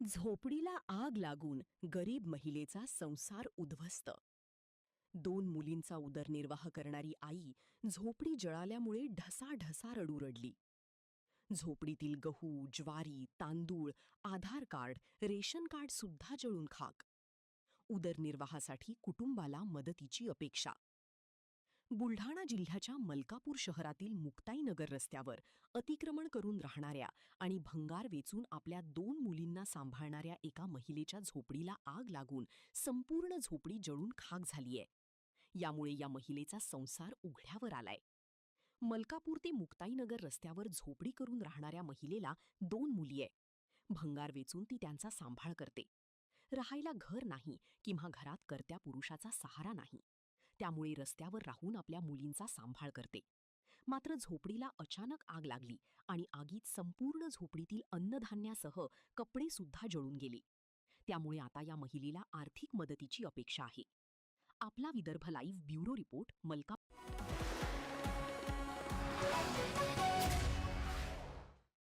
झोपडीला आग लागून गरीब महिलेचा संसार उद्ध्वस्त. 2 मुलींचा उदरनिर्वाह करणारी आई झोपडी जळाल्यामुळे ढसाढसा रडू रडली. झोपडीतील गहू, ज्वारी, तांदूळ, आधार कार्ड, रेशन कार्ड सुद्धा जळून खाक. उदरनिर्वाहासाठी कुटुंबाला मदतीची अपेक्षा. बुलढाणा जिल्ह्याच्या मलकापूर शहरातील मुक्ताईनगर रस्त्यावर अतिक्रमण करून राहणाऱ्या आणि भंगार वेचून आपल्या 2 मुलींना सांभाळणाऱ्या एका महिलेच्या झोपडीला आग लागून संपूर्ण झोपडी जळून खाक झालीय. यामुळे या महिलेचा संसार उघड्यावर आलाय. मलकापूर ते मुक्ताईनगर रस्त्यावर झोपडी करून राहणाऱ्या महिलेला 2 मुली आहे. भंगार वेचून ती त्यांचा सांभाळ करते. राहायला घर नाही किंवा घरात कर्त्या पुरुषाचा सहारा नाही. त्यामुळे रस्त्यावर राहून आपल्या मुलींचा सांभाळ करते. मात्र झोपडीला अचानक आग लागली आणि आगीत संपूर्ण झोपडीतील अन्नधान्यासह कपडे सुद्धा जळून गेले. त्यामुळे आता या महिलेला आर्थिक मदतीची अपेक्षा आहे. आपला Vidarbha live bureau report, Malkapur.